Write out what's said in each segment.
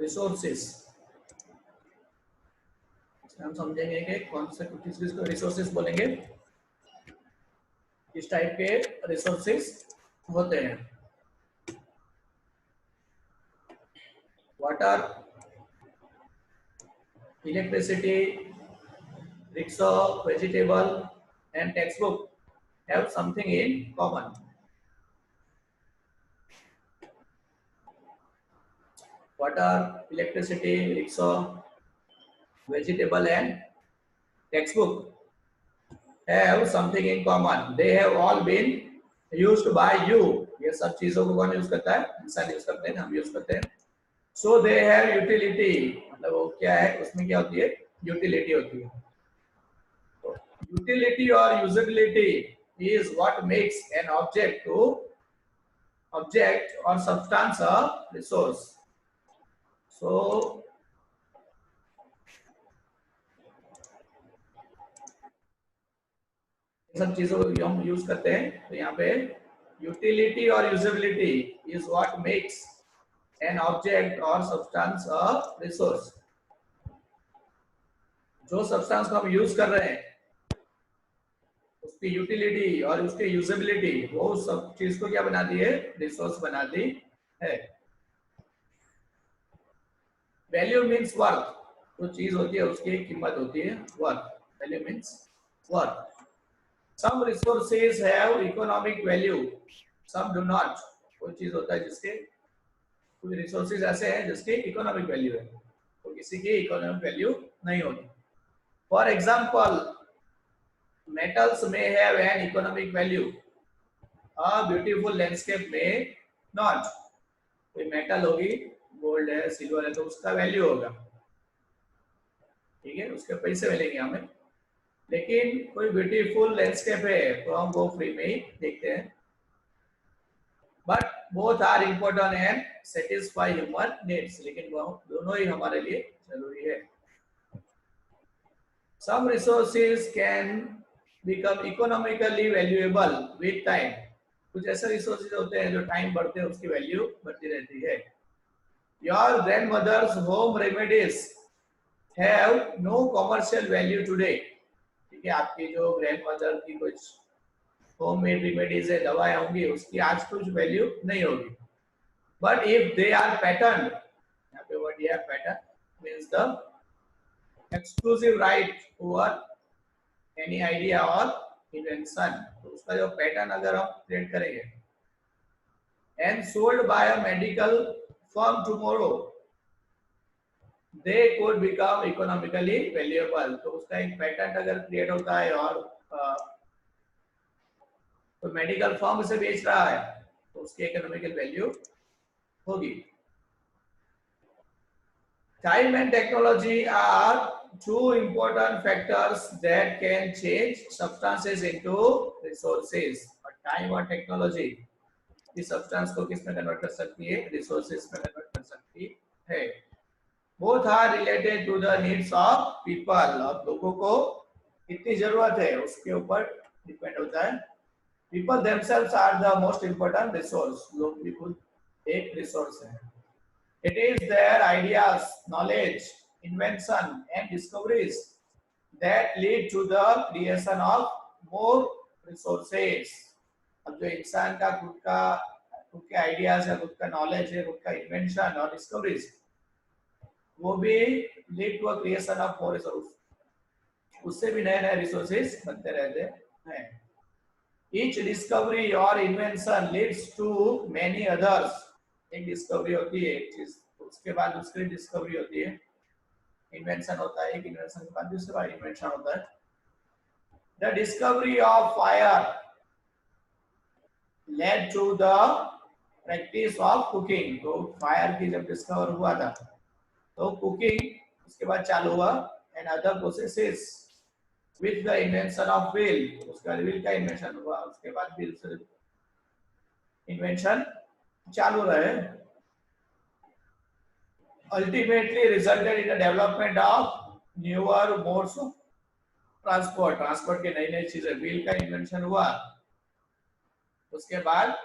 Resources, हम समझेंगे कि कौन से किस चीज को रिसोर्सेस बोलेंगे, किस टाइप के रिसोर्सेस होते हैं। Water, electricity, rickshaw, vegetable and textbook have something in common. Water, electricity, rickshaw, vegetable and textbook have something in common. They have all been used by you. ये सब चीजों को कौन यूज करता है? इंसान यूज करते हैं, हम यूज करते हैं. So they have utility. मतलब वो क्या है, उसमें क्या होती है? यूटिलिटी होती है. Utility or usability is what makes an object or substance a resource. So सब चीजों को हम यूज करते हैं. तो यहाँ पे यूटिलिटी और usability is what makes an object और सब्सटेंस अ रिसोर्स. जो सब्सटेंस को हम यूज कर रहे हैं उसकी यूटिलिटी और उसकी यूजेबिलिटी वो सब चीज को क्या बनाती है? रिसोर्स बनाती है. Value means worth. जो चीज होती है उसकी एक कीमत होती है worth. Value means worth. Some resources have economic value, some do not. कोई चीज होता है जिसके, कुछ रिसोर्सेज ऐसे हैं जिसकी इकोनॉमिक वैल्यू है, तो किसी की इकोनॉमिक वैल्यू नहीं होती. फॉर एग्जाम्पल, मेटल्स में have an economic value, a beautiful landscape में नॉट. कोई मेटल होगी, गोल्ड है, सिल्वर है, तो उसका वैल्यू होगा, ठीक है, उसके पैसे मिलेंगे हमें. लेकिन कोई ब्यूटीफुल लैंडस्केप है तो हम वो फ्री में ही देखते हैं. But both are important and satisfy human needs. लेकिन वो दोनों ही हमारे लिए जरूरी है. Some resources can become economically valuable with time. कुछ ऐसे रिसोर्सेज होते हैं जो टाइम बढ़ते हैं उसकी वैल्यू बढ़ती रहती है. Your grandmother's home remedies have no commercial value today. ठीक है, आपकी जो ग्रैंडमदर की कुछ होममेड रेमेडीज है, दवाएं होंगी, उसकी आज कुछ वैल्यू नहीं होगी. But if they are pattern, यहाँ पे वर्ड ये है pattern, means the exclusive right over any idea और इन्वेंशन. तो उसका जो पैटर्न अगर हम क्रिएट करेंगे, and sold by a medical firm tomorrow, they could become economically valuable. तो उसका एक पैटर्न अगर क्रिएट होता है और तो मेडिकल फर्म से बेच रहा है तो उसकी इकोनॉमिकल वैल्यू होगी. Time and technology are two important factors that can change substances into resources. और टाइम और टेक्नोलॉजी इस सब्सटेंस को किस में कन्वर्ट कर सकती है? रिसोर्सेज में कन्वर्ट कर सकती है. Both are related to the needs of people. और लोगों को कितनी जरूरत है उसके ऊपर डिपेंड होता है. People themselves are the most important resource. लोग भी खुद एक रिसोर्स है. It is their ideas, knowledge, invention and discoveries that lead to the creation of more resources. अब जो इंसान का खुद के आइडियाज है, खुद का नॉलेज है, खुद का इन्वेंशन और डिस्कवरीज, वो भी lead to a creation of more resource. उससे भी नए नए रिसोर्सेज बनते रहते हैं. Each discovery or invention leads to many others. एक डिस्कवरी होती है एक चीज, उसके बाद दूसरी डिस्कवरी होती है, इन्वेंशन होता है, एक इन्वेंशन के बाद दूसरा इन्वेंशन होता है. The discovery of fire led to the practice of cooking. तो फायर की जब डिस्कवर हुआ था तो कुकिंग उसके बाद चालू हुआ. and other processes with the invention of wheel. उसका व्हील का इन्वेंशन हुआ, उसके बाद भी दूसरे इन्वेंशन चालू रहे. Ultimately resulted in the development of newer modes of transport. Transport के नई नई चीजें, व्हील का इन्वेंशन हुआ, उसके बाद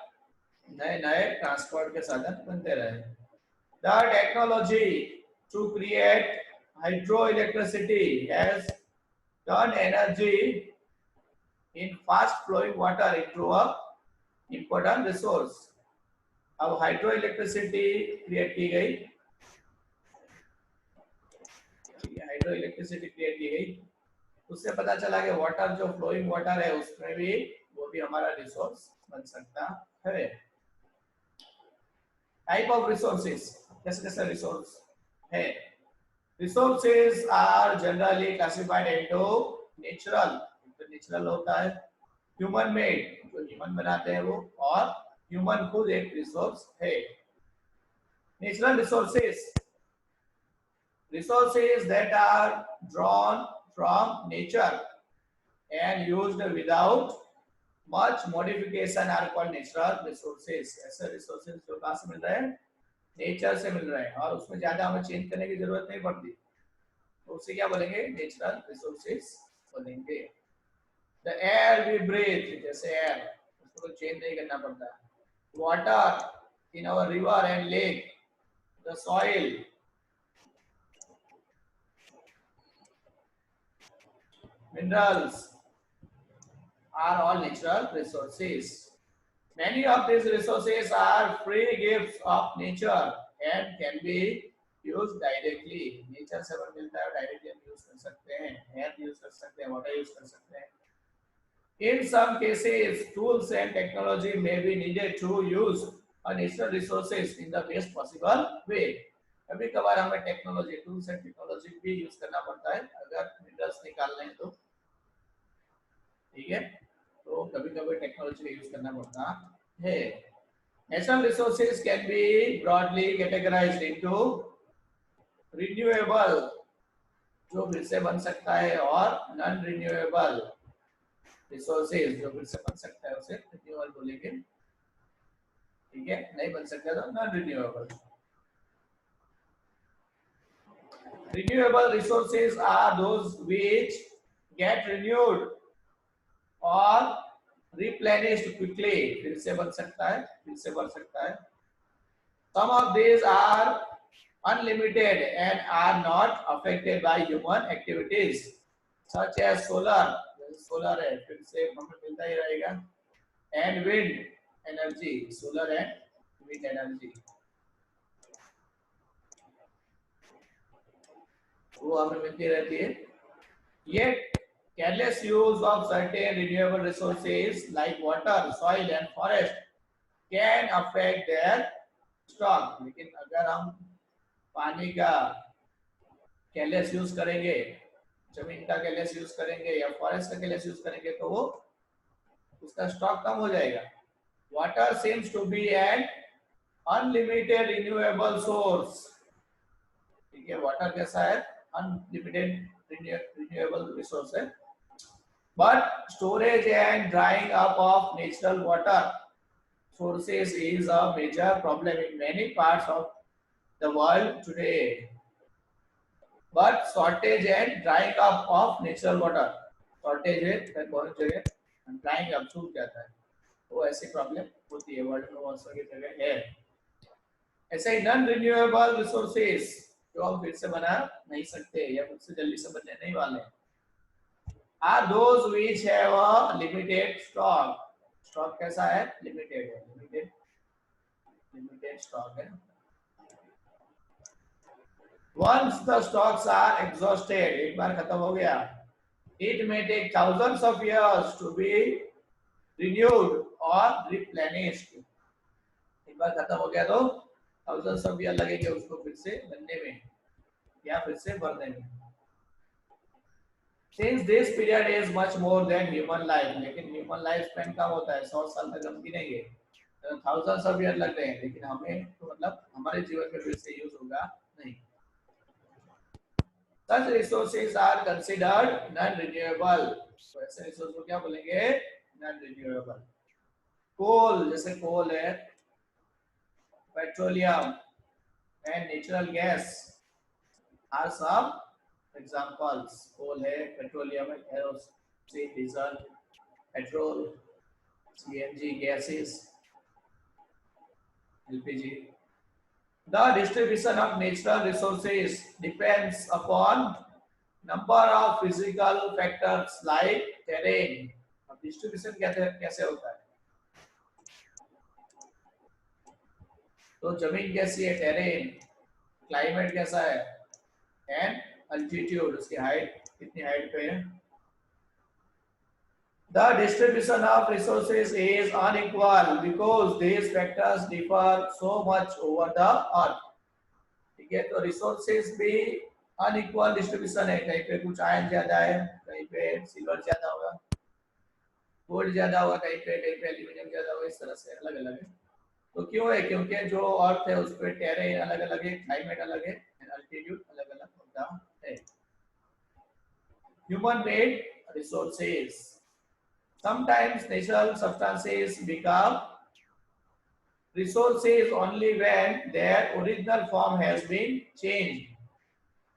नए नए ट्रांसपोर्ट के साधन बनते रहे. The technology to create hydroelectricity has turned energy in fast flowing water into a important resource. अब हाइड्रोइलेक्ट्रिसिटी क्रिएट की गई, हाइड्रोइलेक्ट्रिसिटी क्रिएट की गई, उससे पता चला कि वाटर जो फ्लोइंग वाटर है उसमें भी वो भी हमारा रिसोर्स बन सकता है। टाइप ऑफ रिसोर्सेज, कैसे कैसे रिसोर्स है। Resources are generally classified into natural, तो नेचुरल होता है, ह्यूमन मेड जो ह्यूमन बनाते हैं वो, और ह्यूमन खुद एक रिसोर्स है। Natural resources, resources that are drawn from nature and used without much modification are called natural resources। ऐसे resources जो कहाँ से मिल रहे हैं, नेचर से मिल रहे हैं, और उसमें ज्यादा हमें चेंज करने की जरूरत नहीं पड़ती, तो उसे क्या बोलेंगे, नेचुरल रिसोर्सेज बोलेंगे। द एयर वी ब्रीथ, जैसे एयर, उसको तो चेंज नहीं करना पड़ता। Water in our river and lake, the soil, minerals are all natural resources. Many of these resources are free gifts of nature and can be used directly. Nature से हमें मिलता है, directly हम use कर सकते हैं, air use कर सकते हैं, water use कर सकते हैं। In some cases, tools and technology may be needed to use natural resources in the best possible way. कभी कभार हमें टेक्नोलॉजी, टूल्स एंड टेक्नोलॉजी भी यूज करना पड़ता है अगर मिनरल्स निकालने हैं तो, ठीक है, तो कभी कभी टेक्नोलॉजी का यूज करना पड़ता है। Natural resources can be broadly categorised into renewable, जो फिर से बन सकता है, और नॉन रिन्यूएबल रिसोर्सेज, जो फिर से बन सकता है उसे रिन्यूएबल बोलेंगे, ठीक है, नहीं बन सकता तो non renewable. Renewable resources are those which get renewed और replenished quickly, फिर से बन सकता है, फिर से बढ़ सकता है। Some of these are unlimited and are not affected by human activities, such as solar, solar है फिर से हमें मिलता ही रहेगा, and wind energy, solar and wind energy, वो हमें मिलती रहती है। Yet careless use of certain renewable resources like water, soil and forest can affect their stock। लेकिन अगर हम पानी का केयरलेस यूज करेंगे, जमीन का केयरलेस यूज करेंगे या फॉरेस्ट का केयरलेस यूज करेंगे तो वो उसका स्टॉक कम हो जाएगा। Water seems to be an unlimited renewable source, ठीक है, वाटर कैसा है, अनलिमिटेड रिन्यूएबल रिसोर्स है। But storage and drawing up of natural water sources is a major problem in many parts of the world today. But shortage and drying up of natural water, shortage है बहुत जगह, drying up सूख जाता है, वो ऐसी problem होती है वर्ल्ड में बहुत सारी जगह है। ऐसे ही नॉन रिन्यूएबल रिसोर्सेज जो हम फिर से बना नहीं सकते या फिर से जल्दी से बनने नहीं वाले, are those which have a limited stock। Stock कैसा है, लिमिटेड है, लिमिटेड स्टॉक है। Once the stocks are exhausted, एक बार खत्म हो गया, it may take thousands of years to be renewed or replenished। एक बार खत्म हो गया तो thousands of years लगेंगे उसको फिर से बनने में या फिर से भरने में। Since this period is much more than human life, लेकिन human life span कम होता है, 100 साल तक हम गिनेंगे, thousands of years लग रहे हैं, लेकिन हमें तो मतलब हमारे जीवन में फिर से यूज होगा नहीं। Such resources are considered non-renewable, तो ऐसे रिसोर्स को क्या बोलेंगे, non-renewable। कोल, जैसे कोल है, petroleum and natural gas are some examples. Coal है, पेट्रोलियम है, kerosene, diesel, petrol, CNG gases, LPG. The distribution of natural resources depends upon number of physical factors like terrain. अब distribution कैसे होता है? तो जमीन कैसी है, टेरेन, क्लाइमेट कैसा है, एंड अल्टीट्यूड, उसकी हाइट कितनी हाइट पे है. The distribution of resources is unequal because these factors differ so much over the earth. ठीक है, तो रिसोर्सेज भी अनइक्वल डिस्ट्रीब्यूशन है. कहीं पे कुछ आयरन ज्यादा है, कहीं पे सिल्वर ज्यादा होगा, गोल्ड ज्यादा होगा, कहीं पे एल्यूमिनियम ज्यादा होगा. इस तरह से अलग अलग है. तो क्यों है? क्योंकि जो अर्थ है उस पर टेरेन अलग अलग है, क्लाइमेट अलग है, एंड अल्टीट्यूड अलग अलग होता है. Human made resources. Sometimes natural substances become resources only when their original form has been changed.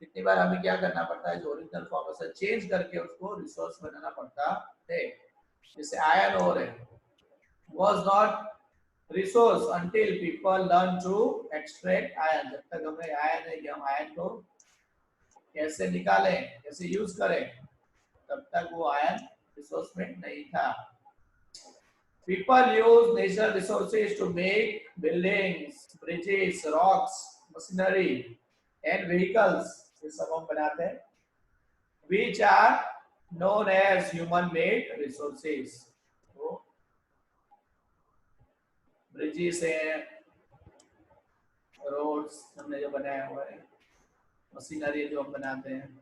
कितनी बार हमें क्या करना पड़ता है, जो ओरिजिनल फॉर्म से चेंज करके उसको रिसोर्स बनाना पड़ता है. जैसे आयरन ओर है, was not resource until people learn to extract iron. जब तक हमें आयरन है कि हम आयरन को कैसे निकालें, कैसे यूज करें, तब तक वो आयरन रिसोर्स में नहीं था. People use natural resources to make buildings, bridges, rocks, machinery, and vehicles. ये सब हम बनाते हैं, which are known as human-made resources. तो bridges हैं, roads हमने जो बनाया हुआ है, machinery जो हम बनाते हैं,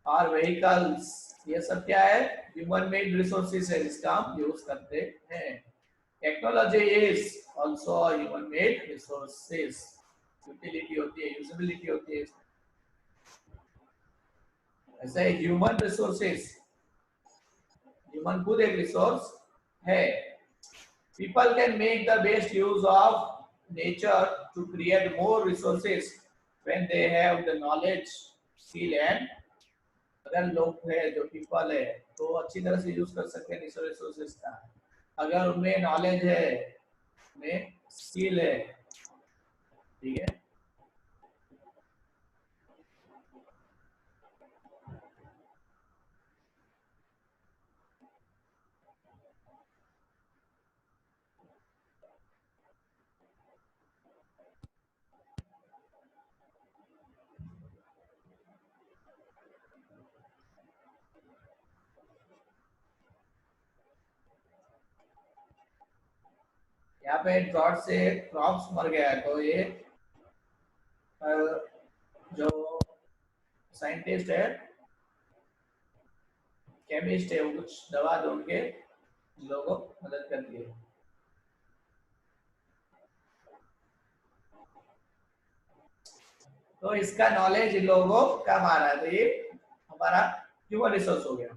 और vehicles, ये सब क्या है? ह्यूमन मेड रिसोर्सेज है जिसका हम यूज करते हैं. Technology is also human made resources. Utility होती है, यूजेबिलिटी होती है. ऐसे ह्यूमन रिसोर्सेज, ह्यूमन खुद एक रिसोर्स है. People can make the best use of nature to create more resources when they have the knowledge, skill and. अगर लोग है, जो पीपल है, तो अच्छी तरह से यूज कर सकते हैं नेचुरल रिसोर्सेज का. अगर उनमें नॉलेज है, उनमें स्किल है. ठीक है, यहाँ पे ड्रॉट से क्रॉप्स मर गया है. तो ये जो साइंटिस्ट है, केमिस्ट है, वो कुछ दवा ढूंढ के लोगों को मदद करती है. तो इसका नॉलेज इन लोगों को कम आ रहा है. तो ये हमारा ह्यूमन रिसोर्स हो गया.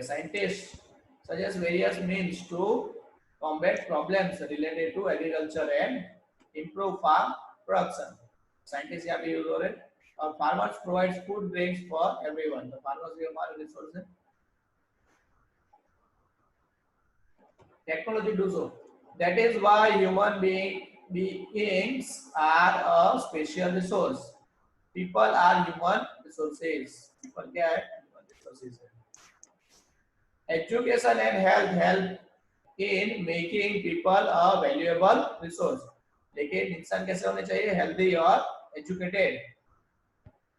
Scientists suggest various means to combat problems related to agriculture and improve farm production. Scientists यहाँ पे यूज हो रहे हैं. और farmers provides food grains for everyone. तो farmers भी हमारे रिसोर्स है. Technology do so. That is why human beings are a special resource. People are human resources. People क्या है? Human resources है. Education and health help in making people a valuable resource. लेकिन इंसान कैसे होने चाहिए? हेल्दी और educated.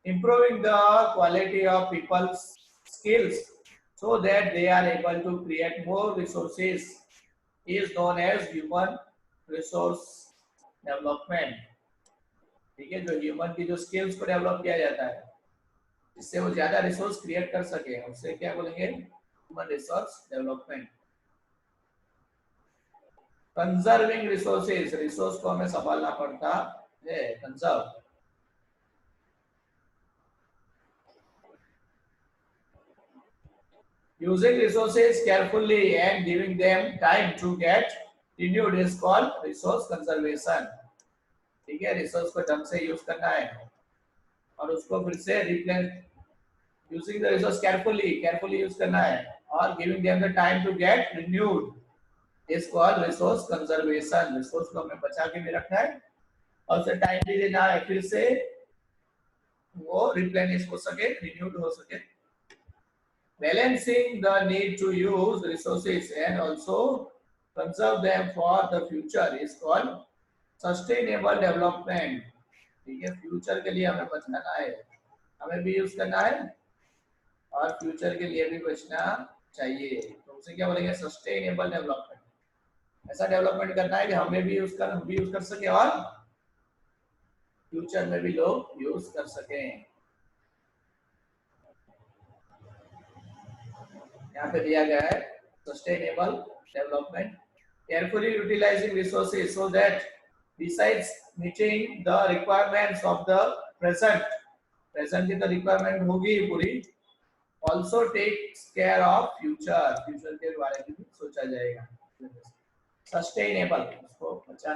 Improving the quality of people's skills so that they are able to create more resources is known as human resource development. ठीक है, जो human की जो स्किल्स को डेवलप किया जाता है, जिससे वो ज्यादा रिसोर्स क्रिएट कर सके, उससे क्या बोलेंगे? Human resource development. Conserving resources, resource को हमें संभालना पड़ता है. Conserve. Using resources carefully and giving them time to get renewed is called resource conservation. ठीक है, रिसोर्स को ढंग से यूज करना है और उसको फिर से replace, using the resource carefully use करना है और giving them the time to get renewed is called resource conservation. Resource को हमें बचा के भी रखना है और उसे टाइम भी देना है, फिर से वो रिप्लेनिश हो सके, रिन्यूड हो सके। Balancing the need to use resources and also conserve them for the future is called sustainable development। ठीक है, फ्यूचर के लिए हमें बचाना है, हमें भी यूज करना है और फ्यूचर के लिए भी बचना चाहिए, तो उसे क्या बोलेंगे, सस्टेनेबल डेवलपमेंट। ऐसा डेवलपमेंट करना है कि हमें भी यूज कर, हम भी यूज कर सके और फ्यूचर में भी लोग यूज कर सकें। यहाँ पे दिया गया है sustainable development, carefully utilizing resources so that besides meeting the requirements of the present की तो requirement होगी पूरी, also takes care of future के बारे में भी सोचा जाएगा। सस्टेनेबल, उसको बचा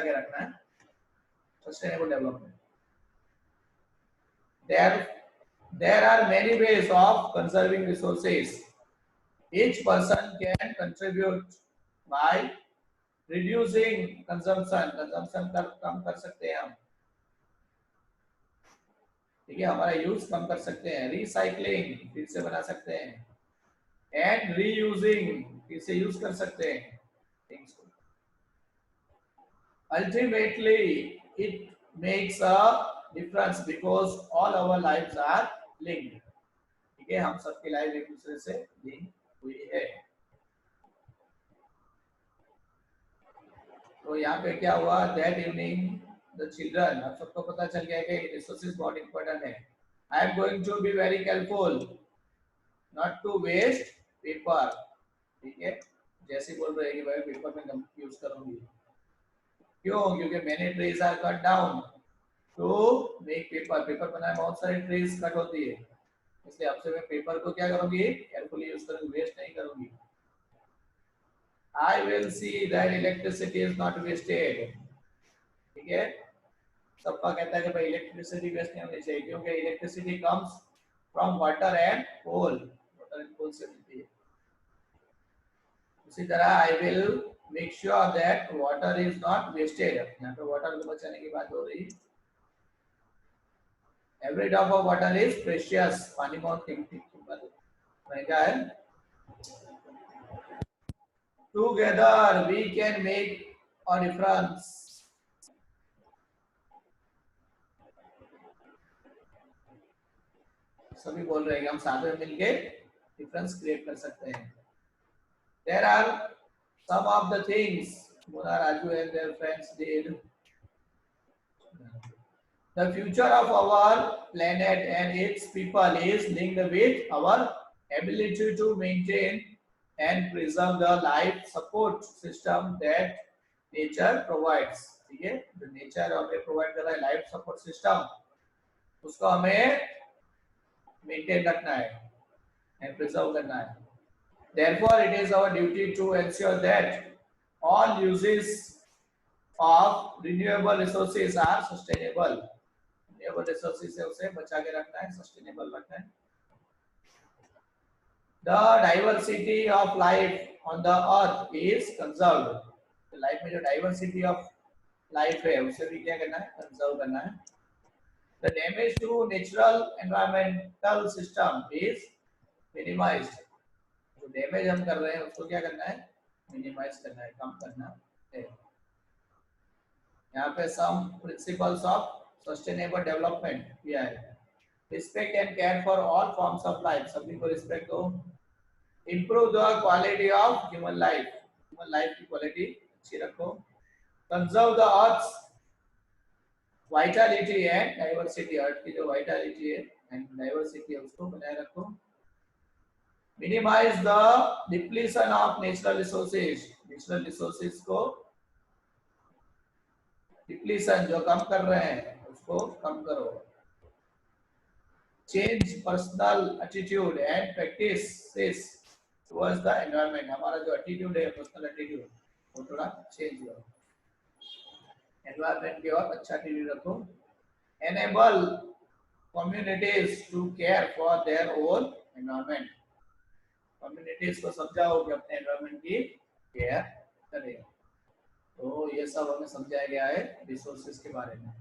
के रखना है, sustainable development. There are many ways of conserving resources. Each person can contribute by reducing consumption, कम कर सकते हैं हम, ठीक है, हमारा यूज कम कर सकते हैं। रिसाइकलिंग, फिर से बना सकते हैं, एंड रीयूजिंग, फिर से यूज कर सकते हैं थिंग्स को। Ultimately it makes a difference because all our lives are linked. ठीक है, हम सबकी लाइफ एक दूसरे से लिंक हुई है। तो यहाँ पे क्या हुआ, दैट इवनिंग द चिल्ड्रन, अब सबको पता चल गया कि रिसोर्सेज बहुत इंपॉर्टेंट है। I am going to be very careful not to waste paper. ठीक है, जैसे बोल रहे हैं कि भाई पेपर में कम यूज करूंगी, क्यों, क्योंकि many trees are cut down to make paper बनाने में बहुत सारी ट्रीज कट होती है, इसलिए अब से मैं पेपर को क्या करूंगी, केयरफुली यूज करूंगी, वेस्ट नहीं करूंगी। I will see that electricity is not wasted। ठीक है, सबका कहता है कि भाई इलेक्ट्रिसिटी वेस्ट नहीं होनी चाहिए, क्योंकि electricity comes from water and coal, water and coal से मिलती है। उसी तरह I will make sure that water is not wasted. यहाँ पे वाटर को बचाने की बात हो रही है। Every drop of water is precious, पानी बहुत कीमती महंगा है। Together we can make a difference। सभी बोल रहे हैं कि हम साथ में मिलके डिफरेंस क्रिएट कर सकते हैं। There are some of the things Mona, Raju and their friends did। The future of our planet and its people is linked with our ability to maintain and preserve the life support system that nature provides। ठीक है, जो nature हमें provide कर रहा है life support system, उसको हमें maintain रखना है एंड प्रिजर्व करना है। Therefore, it is our duty to ensure that all uses of renewable resources are sustainable। renewable resources से उसे बचा के रखना है, सस्टेनेबल रखना है। The diversity of life on the earth is conserved। Life में जो डाइवर्सिटी ऑफ लाइफ है उसे भी क्या करना है, कंजर्व करना है। The damage to natural environmental system is minimized। जो डैमेज हम कर रहे हैं उसको क्या करना है, मिनिमाइज करना है, कम करना है। यहाँ पे some principles of sustainable development किया है। Respect and care for all forms of life, सभी को रिस्पेक्ट दो। Improve the quality of human life की क्वालिटी अच्छी रखो। Conserve the earth vitality and diversity, earth की जो वाइटलिटी है एंड डाइवर्सिटी है उसको बनाए रखो। Minimize the depletion of natural resources, natural resources को डिप्लीशन जो कम कर रहे हैं उसको कम करो। Change personal attitude and practices towards the environment, हमारा जो एटीट्यूड है, पर्सनल एटीट्यूड वो थोड़ा चेंज करो। एनवायरमेंट की ओर अच्छा टीवी रखो। Enable communities to care for their own environment, communities को समझाओ कि अपने एनवायरमेंट की केयर करें। तो ये सब हमें समझाया गया है रिसोर्सेज के बारे में।